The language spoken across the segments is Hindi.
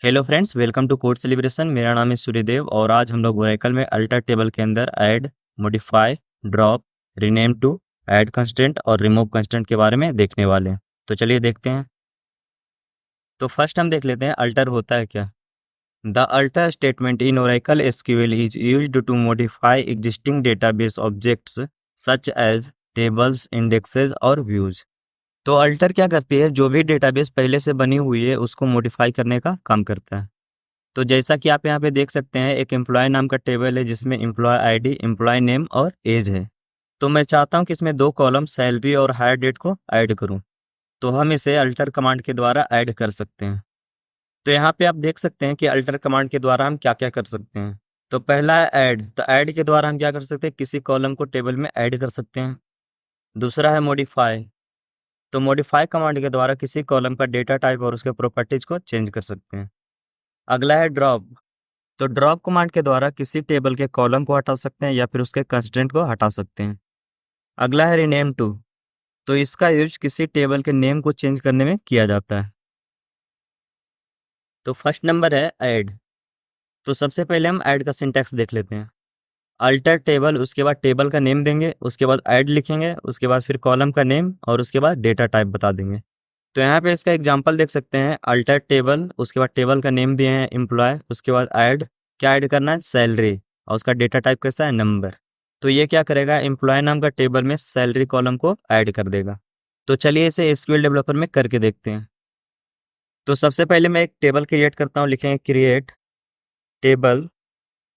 Hello friends, welcome to code celebration. मेरा नाम है सूर्यदेव और आज हम लोग ओरेकल में अल्टर टेबल के अंदर add, modify, drop, rename to, add constraint और रिमूव कंस्ट्रेंट के बारे में देखने वाले हैं। तो चलिए देखते हैं। तो फर्स्ट हम देख लेते हैं अल्टर होता है क्या। The alter statement in Oracle SQL is used to modify existing database objects such as tables, indexes और व्यूज। तो अल्टर क्या करती है, जो भी डेटाबेस पहले से बनी हुई है उसको मॉडिफाई करने का काम करता है। तो जैसा कि आप यहाँ पे देख सकते हैं, एक एम्प्लॉय नाम का टेबल है जिसमें एम्प्लॉय आईडी, एम्प्लॉय नेम और एज है। तो मैं चाहता हूँ कि इसमें दो कॉलम सैलरी और हायर डेट को ऐड करूँ। तो हम इसे अल्टर कमांड के द्वारा ऐड कर सकते हैं। तो यहाँ पे आप देख सकते हैं कि अल्टर कमांड के द्वारा हम क्या क्या कर सकते हैं। तो पहला है ऐड। तो ऐड के द्वारा हम क्या कर सकते हैं, किसी कॉलम को टेबल में ऐड कर सकते हैं। दूसरा है मॉडिफाई। तो मॉडिफाई कमांड के द्वारा किसी कॉलम का डेटा टाइप और उसके प्रॉपर्टीज को चेंज कर सकते हैं। अगला है ड्रॉप। तो ड्रॉप कमांड के द्वारा किसी टेबल के कॉलम को हटा सकते हैं या फिर उसके कंस्ट्रेंट को हटा सकते हैं। अगला है रीनेम टू। तो इसका यूज किसी टेबल के नेम को चेंज करने में किया जाता है। तो फर्स्ट नंबर है ऐड। तो सबसे पहले हम ऐड का सिंटैक्स देख लेते हैं। अल्टर टेबल, उसके बाद टेबल का नेम देंगे, उसके बाद ऐड लिखेंगे, उसके बाद फिर कॉलम का नेम और उसके बाद डेटा टाइप बता देंगे। तो यहाँ पे इसका एग्जांपल देख सकते हैं। अल्टर टेबल, उसके बाद टेबल का नेम दिए हैं एम्प्लॉय, उसके बाद ऐड, क्या ऐड करना है, सैलरी, और उसका डेटा टाइप कैसा है, नंबर। तो ये क्या करेगा, एम्प्लॉय नाम का टेबल में सैलरी कॉलम को ऐड कर देगा। तो चलिए इसे एसक्यूएल डेवलपर में करके देखते हैं। तो सबसे पहले मैं एक टेबल क्रिएट करता हूँ। लिखेंगे क्रिएट टेबल,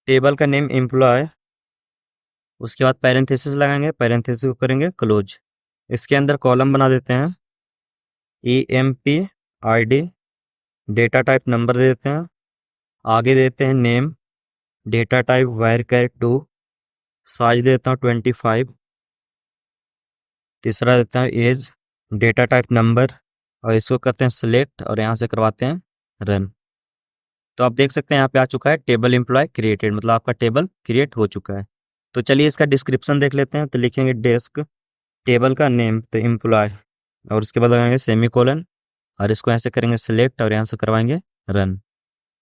टेबल का नेम एम्प्लॉय, उसके बाद पैरेंथेसिस लगाएंगे, पैरेंथेसिस को करेंगे क्लोज। इसके अंदर कॉलम बना देते हैं EMP ID, data type number दे देते हैं, आगे देते हैं name, data type varchar2, size देता हूँ 25, तीसरा देता हूँ एज, डेटा टाइप नंबर, और इसको करते हैं सिलेक्ट और यहाँ से करवाते हैं रन। तो आप देख सकते हैं यहाँ पे आ चुका है टेबल एम्प्लॉय क्रिएटेड, मतलब आपका टेबल क्रिएट हो चुका है। तो चलिए इसका डिस्क्रिप्शन देख लेते हैं। तो लिखेंगे डेस्क, टेबल का नेम तो एम्प्लॉय, और उसके बाद लगाएंगे सेमीकोलन, और इसको यहाँ से करेंगे सिलेक्ट और यहाँ से करवाएंगे रन।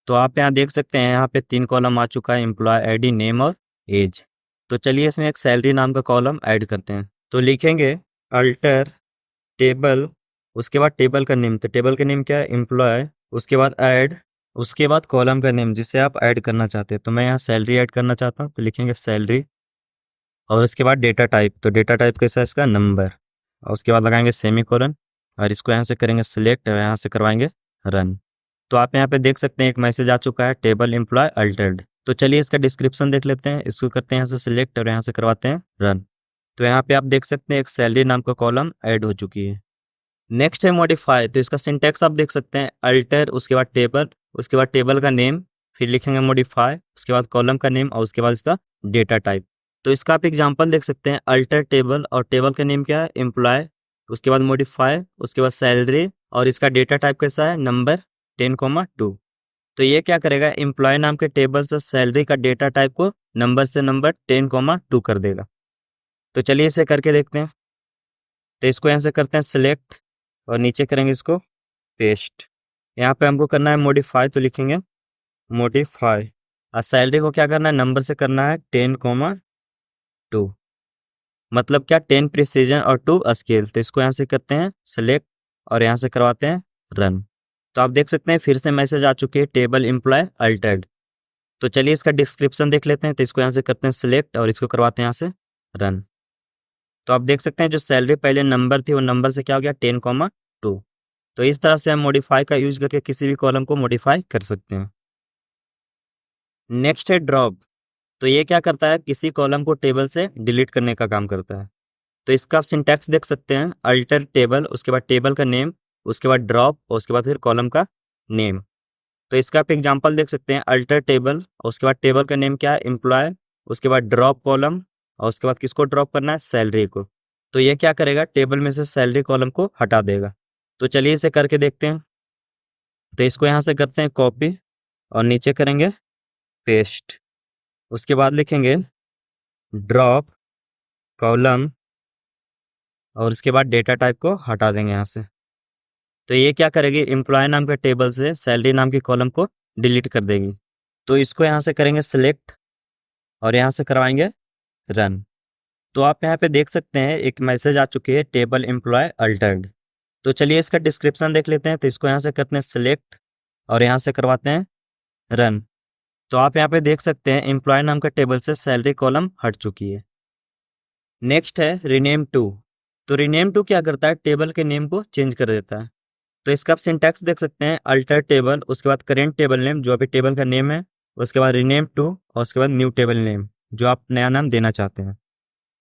तो आप यहाँ देख सकते हैं, यहाँ पे 3 कॉलम आ चुका है, एम्प्लॉय आईडी, नेम और एज। तो चलिए इसमें एक सैलरी नाम का कॉलम ऐड करते हैं। तो लिखेंगे अल्टर टेबल, उसके बाद टेबल का नेम, तो टेबल का नेम क्या है, एम्प्लॉय, उसके बाद ऐड, उसके बाद कॉलम का नेम जिसे आप ऐड करना चाहते हैं। तो मैं यहाँ सैलरी ऐड करना चाहता हूँ, तो लिखेंगे सैलरी, और उसके बाद डेटा टाइप, तो डेटा टाइप कैसा है, इसका नंबर, और उसके बाद लगाएंगे सेमीकोलन, और इसको यहाँ से करेंगे सिलेक्ट और यहाँ से करवाएंगे रन। तो आप यहाँ पे देख सकते हैं एक मैसेज आ चुका है, टेबल एम्प्लॉय अल्टर्ड। तो चलिए इसका डिस्क्रिप्शन देख लेते हैं। इसको करते हैं यहाँ से सिलेक्ट और यहाँ से करवाते हैं रन। तो यहाँ पे आप देख सकते हैं एक सैलरी नाम का कॉलम ऐड हो चुकी है। नेक्स्ट है मॉडिफाई। तो इसका सिंटैक्स आप देख सकते हैं, अल्टर, उसके बाद टेबल, उसके बाद टेबल का नेम, फिर लिखेंगे मॉडिफाई, उसके बाद कॉलम का नेम और उसके बाद इसका डेटा टाइप। तो इसका आप एग्जांपल देख सकते हैं, अल्टर टेबल और टेबल का नेम क्या है, एम्प्लॉय, उसके बाद मॉडिफाई, उसके बाद सैलरी, और इसका डेटा टाइप कैसा है, नंबर 10,2। तो ये क्या करेगा, एम्प्लॉय नाम के टेबल से सैलरी का डेटा टाइप को नंबर से नंबर 10,2 कर देगा। तो चलिए इसे करके देखते हैं। तो इसको यहाँ से करते हैं सिलेक्ट और नीचे करेंगे इसको पेस्ट। यहाँ पे हमको करना है मॉडिफाई, तो लिखेंगे मॉडिफाई, और सैलरी को क्या करना है, नंबर से करना है 10,2, मतलब क्या, 10 प्रिसीजन और 2 स्केल। तो इसको यहाँ से करते हैं सेलेक्ट और यहाँ से करवाते हैं रन। तो आप देख सकते हैं फिर से मैसेज आ चुकी है, टेबल एम्प्लॉय अल्टर्ड। तो चलिए इसका डिस्क्रिप्शन देख लेते हैं। तो इसको यहाँ से करते हैं सिलेक्ट और इसको करवाते हैं यहाँ से रन। तो आप देख सकते हैं जो सैलरी पहले नंबर थी वो नंबर से क्या हो गया, 10,2। तो इस तरह से हम मॉडिफाई का यूज करके किसी भी कॉलम को मॉडिफाई कर सकते हैं। नेक्स्ट है ड्रॉप। तो ये क्या करता है, किसी कॉलम को टेबल से डिलीट करने का काम करता है। तो इसका आप सिंटैक्स देख सकते हैं, अल्टर टेबल, उसके बाद टेबल का नेम, उसके बाद ड्रॉप और उसके बाद फिर कॉलम का नेम। तो इसका आप एग्जांपल देख सकते हैं, अल्टर टेबल और उसके बाद टेबल का नेम क्या है, एम्प्लॉय, उसके बाद ड्रॉप कॉलम और उसके बाद किसको ड्रॉप करना है, सैलरी को। तो ये क्या करेगा, टेबल में से सैलरी कॉलम को हटा देगा। तो चलिए इसे करके देखते हैं। तो इसको यहाँ से करते हैं कॉपी और नीचे करेंगे पेस्ट। उसके बाद लिखेंगे ड्रॉप कॉलम और उसके बाद डेटा टाइप को हटा देंगे यहाँ से। तो ये क्या करेगी, एम्प्लॉय नाम के टेबल से सैलरी नाम की कॉलम को डिलीट कर देगी। तो इसको यहाँ से करेंगे सिलेक्ट और यहाँ से करवाएंगे रन। तो आप यहाँ पे देख सकते हैं एक मैसेज आ चुकी है, टेबल एम्प्लॉय अल्टर्ड। तो चलिए इसका डिस्क्रिप्शन देख लेते हैं। तो इसको यहाँ से करते हैं सिलेक्ट और यहाँ से करवाते हैं रन। तो आप यहाँ पे देख सकते हैं एम्प्लॉय नाम का टेबल से सैलरी कॉलम हट चुकी है। नेक्स्ट है रीनेम टू। तो रीनेम टू क्या करता है, टेबल के नेम को चेंज कर देता है। तो इसका आप सिंटैक्स देख सकते हैं, अल्टर टेबल, उसके बाद करेंट टेबल नेम जो अभी टेबल का नेम है, उसके बाद रीनेम टू और उसके बाद न्यू टेबल नेम जो आप नया नाम देना चाहते हैं।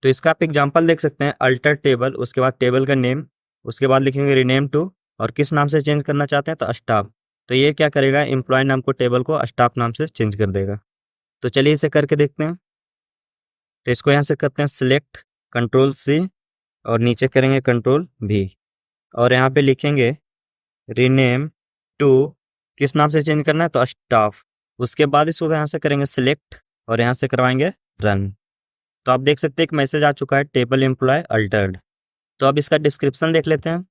तो इसका आप एग्जांपल देख सकते हैं, अल्टर टेबल, उसके बाद टेबल का नेम, उसके बाद लिखेंगे रीनेम टू और किस नाम से चेंज करना चाहते हैं तो स्टाफ। तो ये क्या करेगा, एम्प्लॉय नाम को टेबल को स्टाफ नाम से चेंज कर देगा। तो चलिए इसे करके देखते हैं। तो इसको यहाँ से करते हैं सिलेक्ट, कंट्रोल सी और नीचे करेंगे कंट्रोल भी और यहाँ पे लिखेंगे रीनेम टू, किस नाम से चेंज करना है तो स्टाफ। उसके बाद इसको यहाँ से करेंगे सिलेक्ट और यहाँ से करवाएंगे रन। तो आप देख सकते हैं एक मैसेज आ चुका है, टेबल एम्प्लॉय अल्टर्ड। तो अब इसका डिस्क्रिप्शन देख लेते हैं।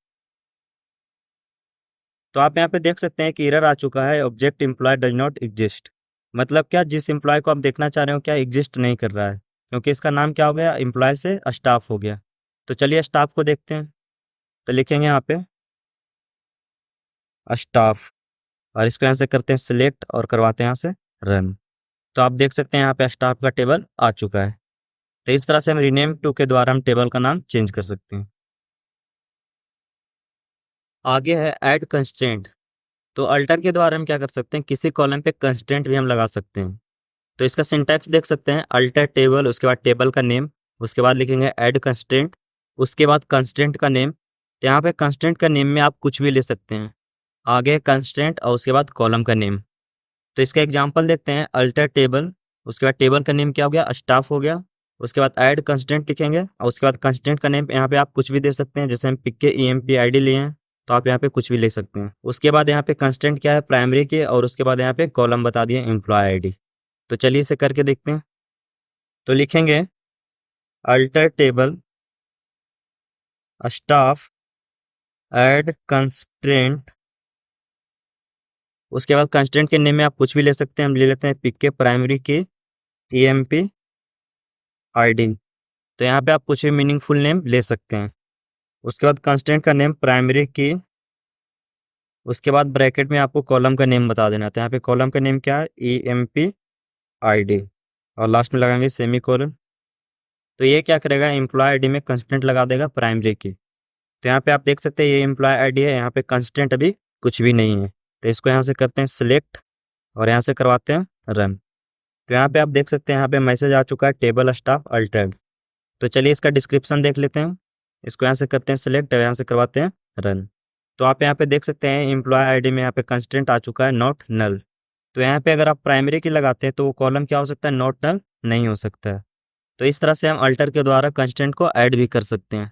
तो आप यहाँ पे देख सकते हैं कि एरर आ चुका है, object employ does not exist. मतलब क्या, जिस एम्प्लॉय को आप देखना चाह रहे हो क्या एग्जिस्ट नहीं कर रहा है, क्योंकि इसका नाम क्या हो गया, एम्प्लॉय से स्टाफ हो गया। तो चलिए स्टाफ को देखते हैं। तो लिखेंगे यहाँ पे स्टाफ और इसको यहाँ से करते हैं सिलेक्ट और करवाते हैं यहाँ से रन। तो आप देख सकते हैं यहाँ पे स्टाफ का टेबल आ चुका है। तो इस तरह से हम रीनेम टू के द्वारा हम टेबल का नाम चेंज कर सकते हैं। आगे है ऐड कंस्ट्रेंट। तो अल्टर के द्वारा हम क्या कर सकते हैं, किसी कॉलम पे कंस्ट्रेंट भी हम लगा सकते हैं। तो इसका सिंटैक्स देख सकते हैं, अल्टर टेबल, उसके बाद टेबल का नेम, उसके बाद लिखेंगे ऐड कंस्ट्रेंट, उसके बाद कंस्ट्रेंट का नेम। तो यहाँ पे कंस्ट्रेंट का नेम में आप कुछ भी ले सकते हैं, आगे कंस्ट्रेंट और उसके बाद कॉलम का नेम। तो इसका एग्जांपल देखते हैं, अल्टर टेबल, उसके बाद टेबल का नेम क्या हो गया, स्टाफ हो गया। उसके बाद ऐड कंस्ट्रेंट लिखेंगे और उसके बाद कंस्ट्रेंट का नेम यहाँ पे आप कुछ भी दे सकते हैं, जैसे हम पिक के EMP ID लिए हैं तो आप यहाँ पे कुछ भी ले सकते हैं। उसके बाद यहाँ पे कंस्ट्रेंट क्या है, प्राइमरी के, और उसके बाद यहाँ पे कॉलम बता दिए एम्प्लॉय ID। तो चलिए इसे करके देखते हैं। तो लिखेंगे alter table staff add constraint, उसके बाद कंस्ट्रेंट के नेम में आप कुछ भी ले सकते हैं, हम ले लेते हैं पिक के प्राइमरी के EMP ID। तो यहाँ पे आप कुछ भी मीनिंगफुल नेम ले सकते हैं। उसके बाद कंस्ट्रेंट का नेम प्राइमरी की, उसके बाद ब्रैकेट में आपको कॉलम का नेम बता देना। तो यहाँ पे कॉलम का नेम क्या है, EMP ID और लास्ट में लगाएंगे सेमी कोलन। तो ये क्या करेगा, एम्प्लॉय ID में कंस्टेंट लगा देगा प्राइमरी की। तो यहाँ पे आप देख सकते हैं ये एम्प्लॉय ID है, यहाँ पे कंस्टेंट अभी कुछ भी नहीं है। तो इसको यहाँ से करते हैं सिलेक्ट और यहाँ से करवाते हैं रन। तो यहाँ पे आप देख सकते हैं यहाँ पे मैसेज आ चुका है, टेबल स्टाफ अल्टर्ड। तो चलिए इसका डिस्क्रिप्शन देख लेते हैं। इसको यहाँ से करते हैं सिलेक्ट और यहाँ से करवाते हैं रन। तो आप यहाँ पे देख सकते हैं एम्प्लॉय ID में यहाँ पे कंस्टेंट आ चुका है नॉट नल। तो यहाँ पे अगर आप प्राइमरी की लगाते हैं तो वो कॉलम क्या हो सकता है, नॉट नल नहीं हो सकता है। तो इस तरह से हम अल्टर के द्वारा कंस्टेंट को ऐड भी कर सकते हैं।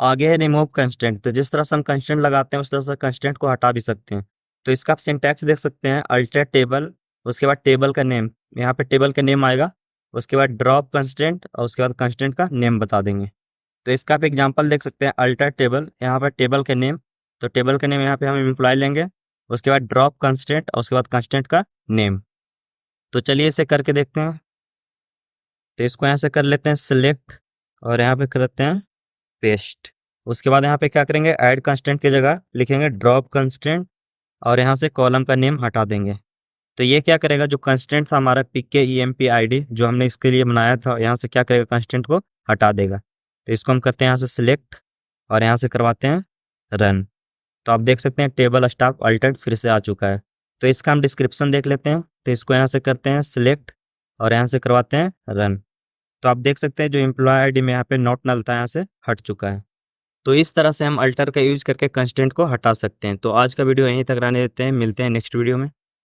आगे है रिमूव कंस्टेंट। तो जिस तरह से हम कंस्टेंट लगाते हैं उस तरह से कंस्टेंट को हटा भी सकते हैं। तो इसका आप सिंटैक्स देख सकते हैं, अल्टर टेबल, उसके बाद टेबल का नेम, यहाँ पे टेबल का नेम आएगा, उसके बाद ड्रॉप कंस्टेंट और उसके बाद कंस्टेंट का नेम बता देंगे। तो इसका आप एग्जांपल देख सकते हैं, अल्टर टेबल, यहाँ पर टेबल का नेम, तो टेबल का नेम यहाँ पे हम एम्प्लॉय लेंगे, उसके बाद ड्रॉप कंस्टेंट और उसके बाद कंस्टेंट का नेम। तो चलिए इसे करके देखते हैं। तो इसको यहाँ से कर लेते हैं सिलेक्ट और यहाँ पे करते हैं पेस्ट। उसके बाद यहाँ पे क्या करेंगे, ऐड कंस्टेंट की जगह लिखेंगे ड्रॉप कंस्टेंट और यहाँ से कॉलम का नेम हटा देंगे। तो ये क्या करेगा, जो कंस्टेंट था हमारा पिक के EMP ID जो हमने इसके लिए बनाया था, यहाँ से क्या करेगा, कंस्टेंट को हटा देगा। तो इसको हम करते हैं यहाँ से सिलेक्ट और यहाँ से करवाते हैं रन। तो आप देख सकते हैं टेबल स्टाफ अल्टर्ड फिर से आ चुका है। तो इसका हम डिस्क्रिप्शन देख लेते हैं। तो इसको यहाँ से करते हैं सिलेक्ट और यहाँ से करवाते हैं रन। तो आप देख सकते हैं जो एम्प्लॉय ID में यहाँ पे नॉट नल था यहाँ से हट चुका है। तो इस तरह से हम अल्टर का यूज करके कंस्टेंट को हटा सकते हैं। तो आज का वीडियो यहीं तक रहने देते हैं, मिलते हैं नेक्स्ट वीडियो में।